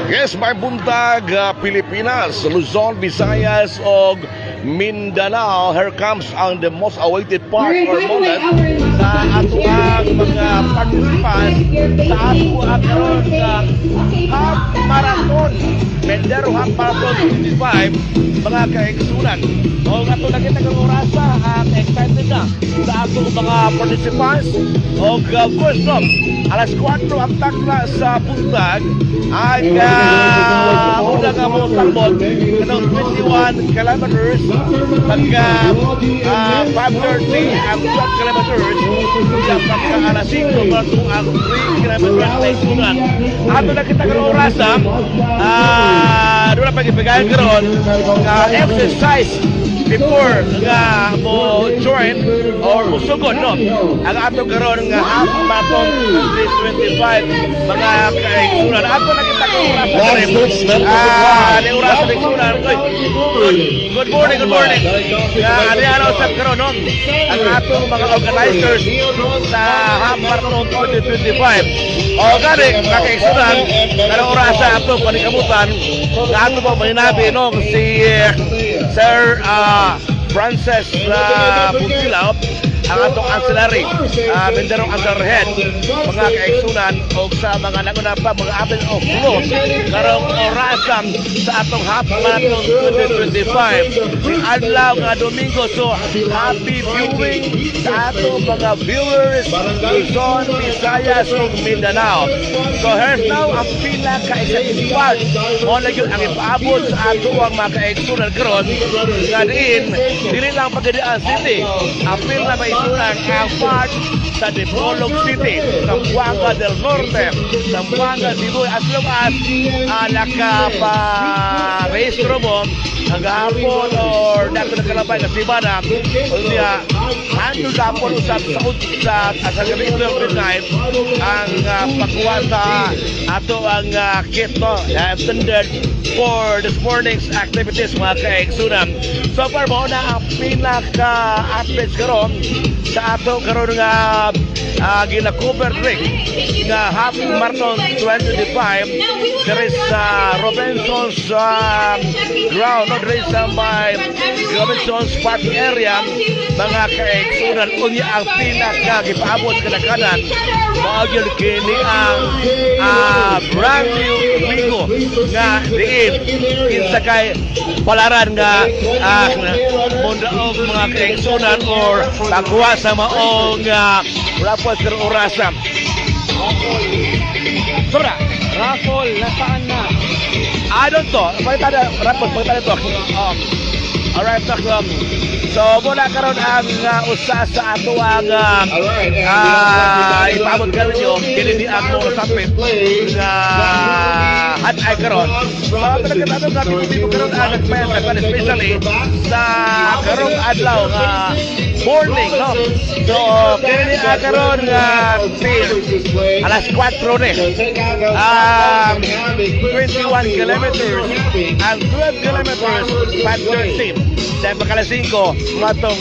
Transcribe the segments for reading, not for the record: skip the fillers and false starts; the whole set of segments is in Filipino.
Yes, may buntag Pilipinas, Luzon, Visayas o Mindanao. Here comes ang the most awaited part or moment sa ato ang mga participants sa ato ang karon sa half marathon. Mendero half marathon 25 mga kaigsunan. O ato na kita kang orasa at excited na sa ato mga participants. O first off, alas 4 ang takla sa buntag ang una nga mo tambot kanong 21 kilometers pagka 5:30 ang 12 kilometers sa pagka alas 5 bato ang 3 kilometers na isunan. Ato na kita karong orasa doon na pag-ipigayan karon exercise before nga mo join or mo sugod no ang ato karon nga half marathon 2025 mga kaigsunan. Ato na kita karong orasa ni orasa ng sunan. Good morning ano sa karon no ang atong mga organizers sa half marathon 2025 o gani kaigsunan karong orasa ato panikabutan nga ato pa maninabi no si Sir Frances Puntilao ang atong ancillary Mindanao Ancillary Head mga kaigsunan o sa mga naguna pa mga apel of float karong orasan sa atong half marathon 2025 adlaw nga Domingo. So happy viewing sa atong mga viewers Luzon, Visayas ug Mindanao. So here's now ang pinaka-exciting part mo na yun ang ipaabot sa ato ang mga kaigsunan karon nga diin dili lang Pagadian City apil na may isunan ang part sa Dipolog City, Zamboanga del Norte, Zamboanga, Cebu, as long as nakapa-rehistro mo hanggang or nato nakalabay na Sibana o niya handle dapon usap sa gabi night ang pagkuha sa ato ang kit no intended for this morning's activities mga kaigsunan. So far mo na ang pinaka-athletes karon sa ato karon nga gina-cover rig nga half marathon 2025. There is Robinson's ground, no, there is by Robinson's parking area mga kaigsunan. Unya ang pinaka-gipaabot kanakanan maagyon kini ang brand new Wigo nga diin insakay palaran nga mundaog mga kaigsunan or pagkuha sa maong rapos ng orasa. Sobra! Raffle, nasaan na? I don't know. Pagkita rapos, pagkita ito. Alright, so muna karon ang usa sa ato ang ipaabot ka ninyo kini ang mga sapit nga ay karon. So talaga natin dito karon ang nagpayag especially sa karong adlaw nga morning no. So kini karon nga alas 4 ni 21 kilometers and 12 kilometers 5:30 sa pagkalas 5 matong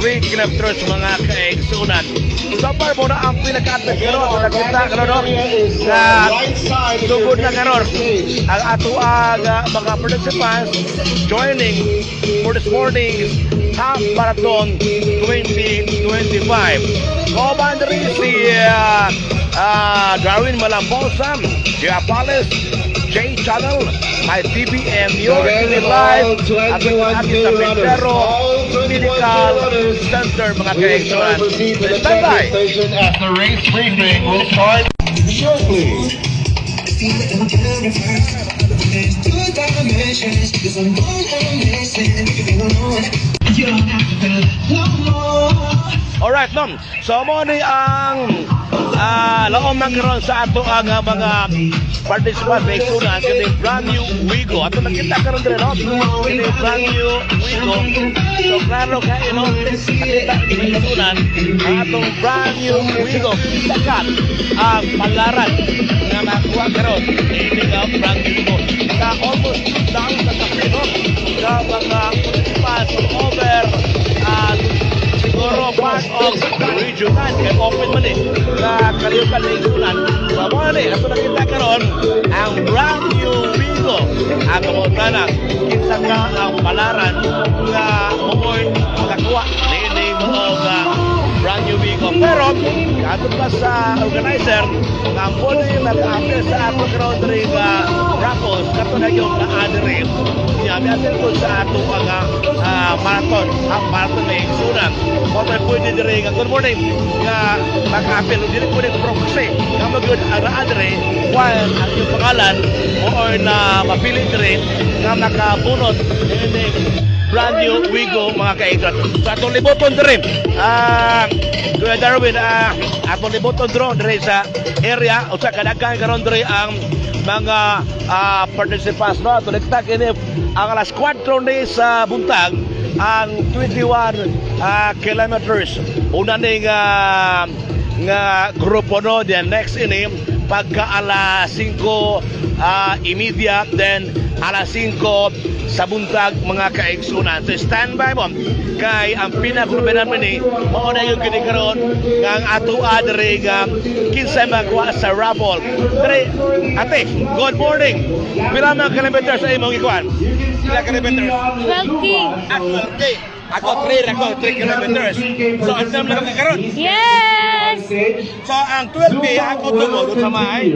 3 kilometers mga kaigsunan. So far mo na ang pinaka-atlet karon nakita karon na sugod na karon ang ato ang mga participants joining for this morning's half marathon 2025. Commander si Darwin Malambosa, Giapales, J-Channel, my TBM, your live at sa Mendero Medical Center mga kaigsunan. Stand by! As the race briefing will start shortly. Alright, ma'am. So mo ni ang laom ng karon sa ato ang mga participants na isunan kini brand new Wigo. Ato nakita karon dire no. Kini brand new Wigo. So klaro ka no. Nakita kini isunan ang atong brand new Wigo. Sakat ang palaran nga nakuha karon ini nga brand new Wigo. Sa almost down sa kapino sa mga participants over siguro part of regional kaya open man na kaliukan na isunan. So mo ni ato nakita karon ang brand new Unana, kinsa ka ang palaran nga mooy makakuha ni mga brand new Wigo. Pero katong pa sa organizer nga muli nag-appear sa ato karon diri nga raffles kato na yung na-adere niya atin ko sa ato nga marathon half marathon na igsunan mo pwede diri nga good morning nga mag-appear diri ko rin proxy nga mag-good na-adere while ang yung pangalan o na mapili diri nga makabunot ini brand new Wigo mga kaigrat. Sa atong liboton diri Kuya Darwin, atong liboton diri sa area o sa kadaghan karon diri ang mga participants no to nagtag ini ang alas 4 ni sa buntag ang 21 kilometers una ning nga grupo no then next ini pagka alas 5 immediate then alas 5 sa buntag mga kaigsunan. So standby mo kay ang pinagrupe namin ni mao na yung kinikaroon nga ang ato adre nga kinsay magwa sa raffle. Pero ate, good morning. Pila mga kilometers sa imong ikuan? Pila kilometers? 12K. At 12K. Ako 3 kilometers. So andam lang karon. Yes! So ang 12K ako tungod sa may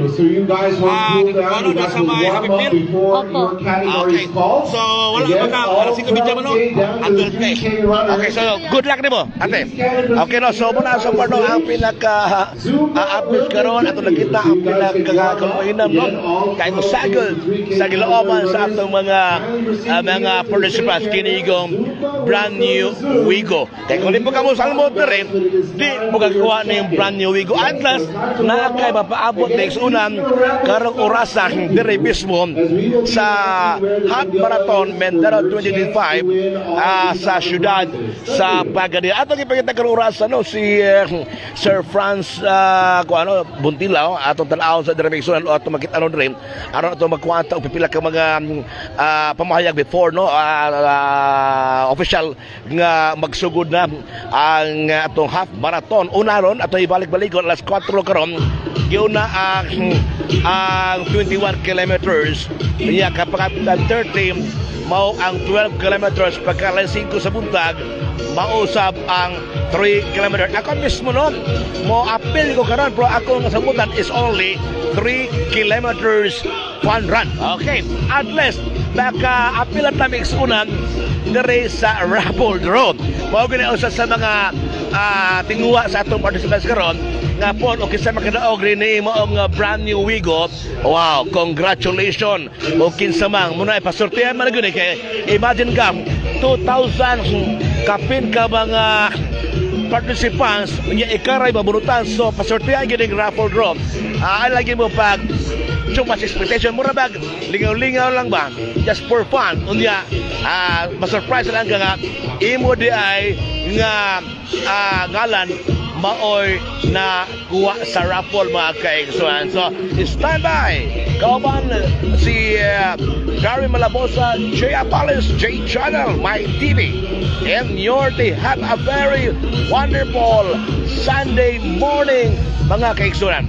ano na sa may Happy Opo. Okay. So, wala ka ba ka? Wala si Kabidya mo, no? Ang 12K. Okay, so, good luck ni mo, ate. Okay, no? So, muna sa parno, ang pinaka-update karon ato nakita ang pinaka-kalumahinam, no? Kaya kung sagol, sa gilooban sa atong mga participants, kinigong brand new Wigo. Kaya kung di po ka mo sa motor, di mo kagawa na yung brand new Wigo. At last, nakakay mapaabot next unang karong orasan, dire mismo, sa half marathon Mindanao 2025 sa syudad sa Pagadian. Ato gipakita karong orasan no si Sir Franz Buntilaw atong tan-awon sa direksyon o ato makita-anon rin aron ato magkwanta og pipila ka mga pamahayag before no official nga magsugod na ang atong half marathon. Una ron ato ibalik-balik alas 4 karon giuna ang 21 kilometers niya kapag 30 mao ang 12 kilometers pagka alas 5 sa buntag mausab ang 3 kilometers. Ako mismo no mo appeal ko karon pero ako nga sabutan is only 3 kilometers fun run. Okay, at least baka appeal at namin sunan dire sa raffle draw. Mao gani usa sa mga tinguha sa atong participants karon nga po okay sa makadaog rin ni mo ang brand new Wigo. Wow, congratulations o kinsa mang muna ipasortihan man gyud kay imagine ka 2,000 kapin ka mga participants nya ikaray mabunutan so pasortihan gyud ang raffle draw. Lagi mo pag too much expectation mura bag lingaw-lingaw lang ba just for fun unya ma-surprise lang ka nga imo di ay nga ngalan maoy na kuha sa raffle mga kaigsuan. So stand by kauban si Gary Malabosa, J. Apalis, J. Channel, My TV and your day. Have a very wonderful Sunday morning mga kaigsuan.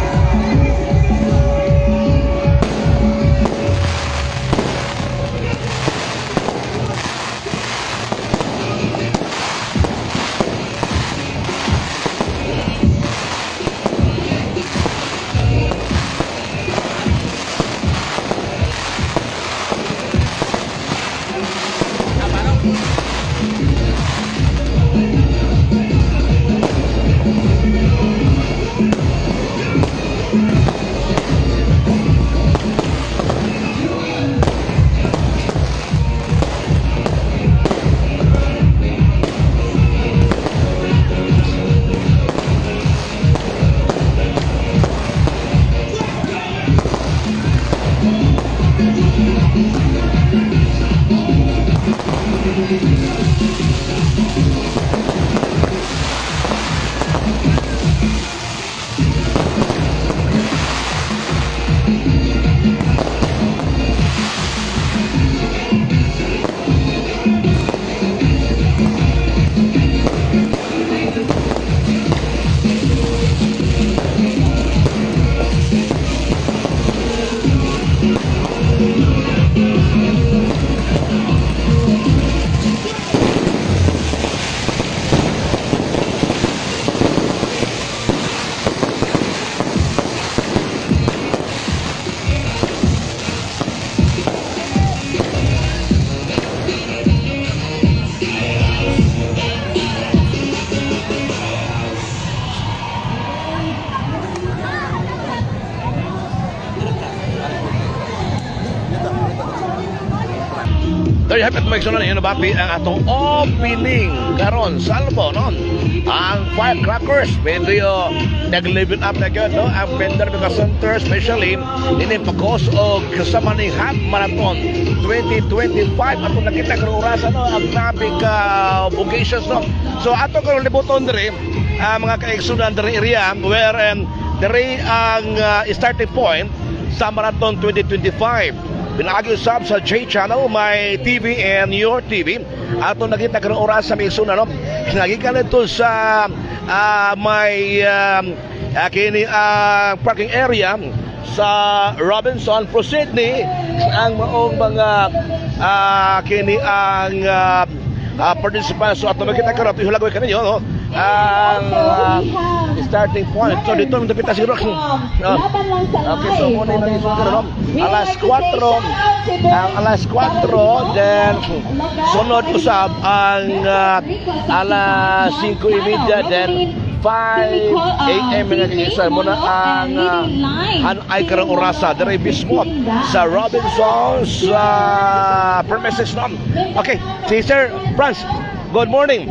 There you have it, Mike Sonan. Yun nabapi ang atong opening karon salvo noon. Ang firecrackers, medyo nag-live up na yun, no? Ang Vendor Medical Center, especially, ninipakos o kasama ng Half Marathon 2025. Ato nakita karong orasa, no? Ang grabe ka vocations, no? So, ato karong libuton diri, mga kaigsunan diri area, where diri ang starting point sa Marathon 2025. Pinagi usab sa J Channel, my TV and your TV. Ato nakita karong oras sa Mixuna, no? Nagikan ito sa may kini parking area sa Robinson Pro Sydney. Ang maong mga kini ang participants. So ato makita karon ihulagoy kaninyo, no? Ang starting point. So dito ang dapita siguro. Okay, so muna yung siguro, no? Alas 4, alas 4, then sunod usab ang alas 5:30, then 5 a.m. mga kaisan muna ang hanay karang orasa dari mismo sa Robinson's premises, no? Okay, si Sir Franz, good morning.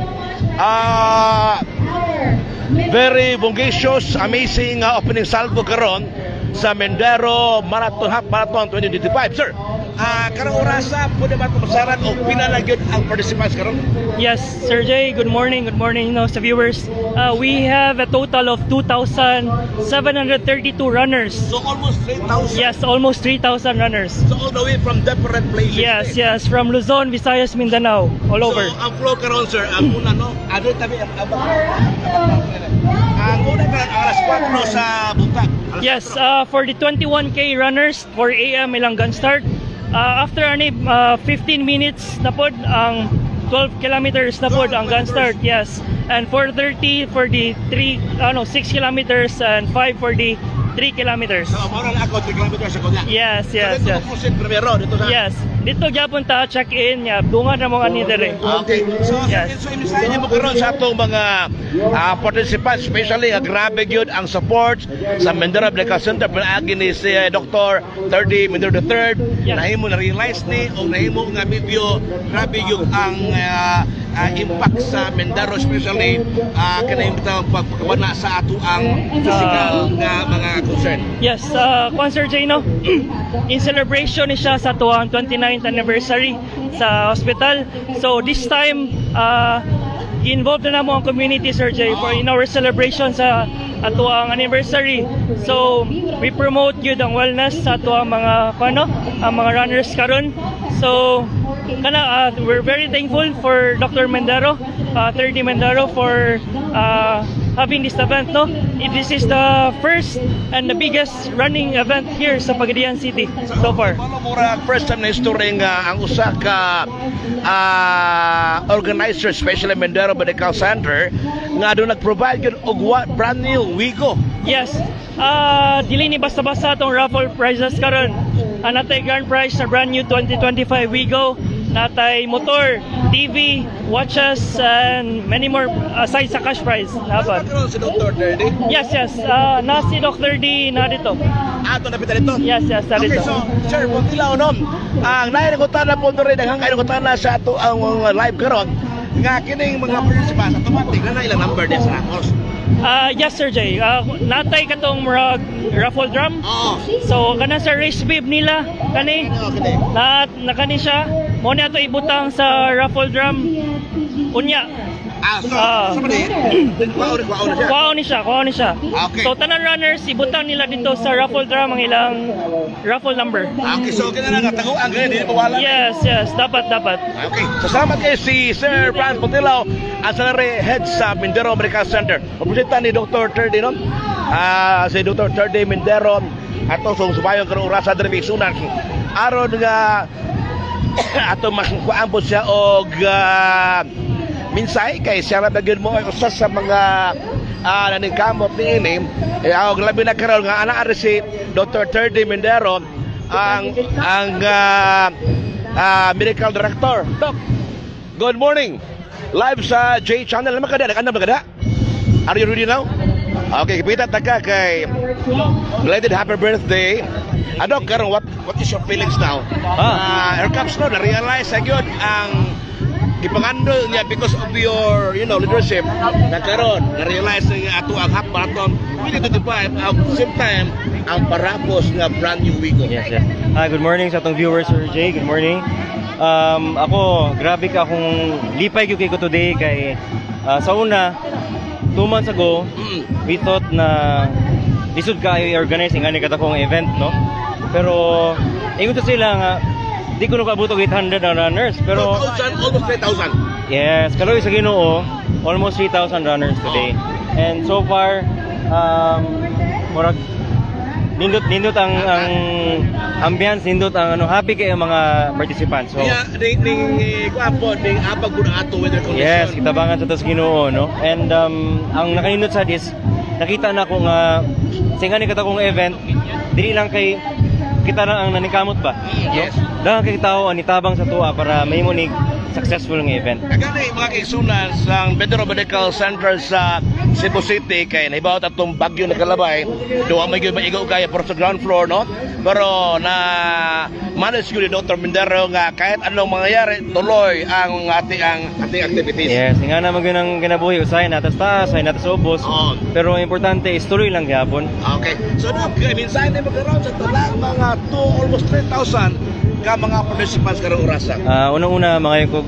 Very bongacious, amazing opening salvo karon sa Mendero Marathon Half Marathon 2025. Sir, karong orasa pwede ba tumasaran o pinalagyod ang participants karon? Yes, Sir Jay, good morning sa viewers. We have a total of 2,732 runners. So almost 3,000. Yes, almost 3,000 runners. So all the way from different places. Yes, from Luzon, Visayas, Mindanao, all over. So ang flow karon, sir, ang una, no? Ano tabi ang una karon ang alas 4 sa Buntag. Yes, for the 21K runners, 4 a.m. ilang gun start. After 15 minutes na pod ang 12 kilometers na pod ang gun start. Yes. And 4:30 for the 6 kilometers and 5 for the 3 kilometers. So mao na ako 3 kilometers sa kunya. Yes. So, dito proceed primero dito sa. Yes. Dito gyapon ta check-in ya dungan na mga ni dire. Okay. So Yes. so imisahin niyo mo karon sa atong mga participants, especially grabe gyud ang support sa Mendero Medical Center pinaagi ni si Dr. Terdy Mendero III. Yes. Nahimo na realize ni o nahimo nga video grabe gyud ang impact sa Mendero, especially kanang pagpakabana sa ato ang physical nga mga concern. Yes, Sir Jay, no? In celebration ni siya sa tuwang 29th anniversary sa hospital. So this time, involved na mo ang community, Sir Jay, for in our celebration sa atuang anniversary. So we promote yun ang wellness sa atuang mga ang mga runners karon. So we're very thankful for Dr. Mendero, Terdy Mendero, for having this event, no? This is the first and the biggest running event here sa Pagadian City so far. Ano mura first time na history nga ang usa ka organizer, especially Mendero Medical Center, nga doon nag-provide yun og brand new Wigo. Yes. Dili ni basta-basta tong raffle prizes karon. Natay grand prize sa brand new 2025 Wigo. Natay motor, TV, watches, and many more aside sa cash prize. Dapat. Ano si Dr. Terdy? Yes. Na si Dr. D na dito. Ato na pita dito? Yes, na Okay, dito. so, sir, kung tilaw nun, ang nainagutan na po rin, ang nainagutan na sa ato ang live karon, nga kining mga participants, automatic na ilang number din sa nakos. Yes, Sir Jay. Natay katong raffle drum. Oo. So, kana sa race bib nila, kani, Okay. nakani siya. Mo na ito ibutang sa raffle drum. Unya. So mali, kwaon na siya. Kuha ni siya. Okay. So, tanan runners, ibutang nila dito sa raffle drum ang ilang raffle number. Okay, so kaya na taguan, ganyan, hindi mawala. Yes, dapat. Okay, so salamat kayo si Sir Franz Puntilaw, ang salary head sa Mendero Medical Center. Papresenta ni Dr. Terdy, no? Si Dr. Terdy Mendero, ato sumayon karong orasa diri sunan. Aron nga ato makuhaan po siya og minsay kay siya ra bagid mo ay usa sa mga naningkamot niini. Og labi na karon nga ana ari si Dr. Terdy Mendero ang medical director. Doc, good morning. Live sa J Channel. Naman kada, nag-andam na kada? Are you ready now? Okay, kapita taka kay belated happy birthday Ano, karon what is your feelings now? Air Caps no, na-realize agad ang ipangandol niya because of your, leadership. Nagkaroon, na-realize nga ato ang half marathon 2025 at the same time ang parapos nga brand new Wigo. Yes, yes. Hi, good morning sa atong viewers, Sir Jay. Good morning. Ako, grabe ka akong lipay gyud kay ko today kay sa una 2 months ago, we thought na lisod ka i-organize nga ni katakong event, no? Pero ingon to sila nga di ko nakaabot og 800 na runners, pero 2,000, almost 3,000. yes, kaloy sa Ginoo, almost 3,000 runners today. And so far, murag nindot ang ambiance, nindot ang happy kay ang mga participants. So Kaya ning kuapo ning abag gud ato weather condition. yes, kitabangan sa tas Ginoo, no? And ang nakanindot sa is nakita na ko nga singa ni katakong event, dili lang kay kita na ang nanikamot ba? Yes. Daghang kay tao ang nitabang sa tuwa para mahimo ni successful nga event. Kagani mga kaigsunan sa Bedro Medical Center sa Cebu City kay nahibaw atong bagyo nakalabay. Duwa may gyud maigaw kaya pero sa ground floor, no? Pero na manage gyud ni Dr. Mindero nga kahit anong mangyayari tuloy ang ating activities. Yes, nga naman yun ang kinabuhi, usahin natas taas, usahin natas ubos. Oo. Pero ang importante is tuloy lang gyapon. Okay. So no, minsan ay magkaroon sa talang mga almost 3,000 ka mga participants karong orasan. Unang-una mga kog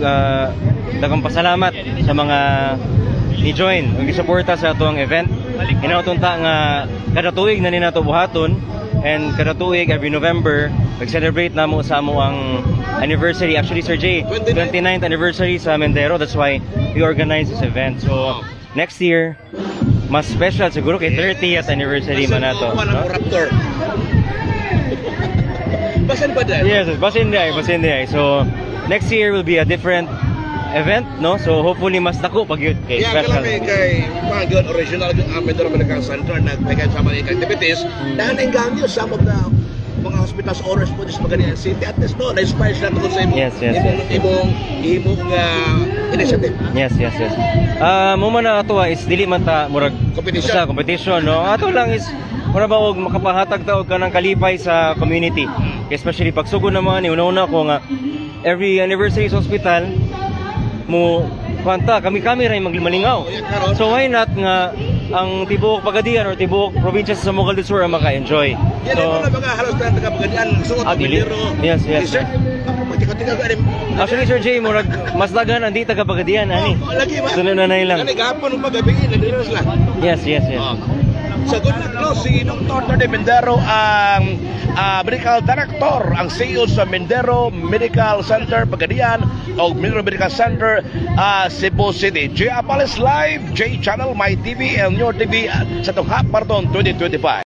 daghang pasalamat sa mga ni-join ug gisuporta sa atong event. Hinautunta nga kada tuig na ni nato buhaton and kada tuig every November nag-celebrate namo sa amo ang anniversary. Actually Sir Jay, 29th anniversary sa Mendero. That's why we organize this event. So next year mas special siguro kay 30th anniversary man nato. No? Raptor. Basan ba dahil? Yes, basin day. So next year will be a different event, no? So hopefully mas dako pag yun kay Yeah, special. kaya kay Pagyon original ang Bedro Medical Center nagpagay sa mga activities dahil ang ganyo some of the mga hospitals owners po sa Magallanes City at least no na-inspire sila tungkol sa imong Yes. imong initiative. Yes. Mo man na ato is dili man ta murag Competition. sa competition, no? Ato lang is mura ba og makapahatag ta og kanang kalipay sa community. Especially pag sugod na mga ni una ko nga every anniversary sa hospital mo kwanta kami ray magmalingaw. So why not nga ang tibuok Pagadian or tibuok probinsya sa Sambuca del Sur ang maka-enjoy. Yan So mo na mga halos na taga-Pagadian suot ang dili. Bedro. Yes. Magtikaw-tikaw ka rin. Actually Sir Jay murag mas dagan ang di taga Pagadian ani. Lagi ba? Sunod na lang. Kani gapon ng pagabi nandito sila. Yes. So good luck no, si Dr. Tony Mindero ang medical director, ang CEO sa Mindero Medical Center Pagadian o Mindero Medical Center Cebu City. J Apales Live, J Channel, My TV and Your TV sa itong Hap Marathon 2025.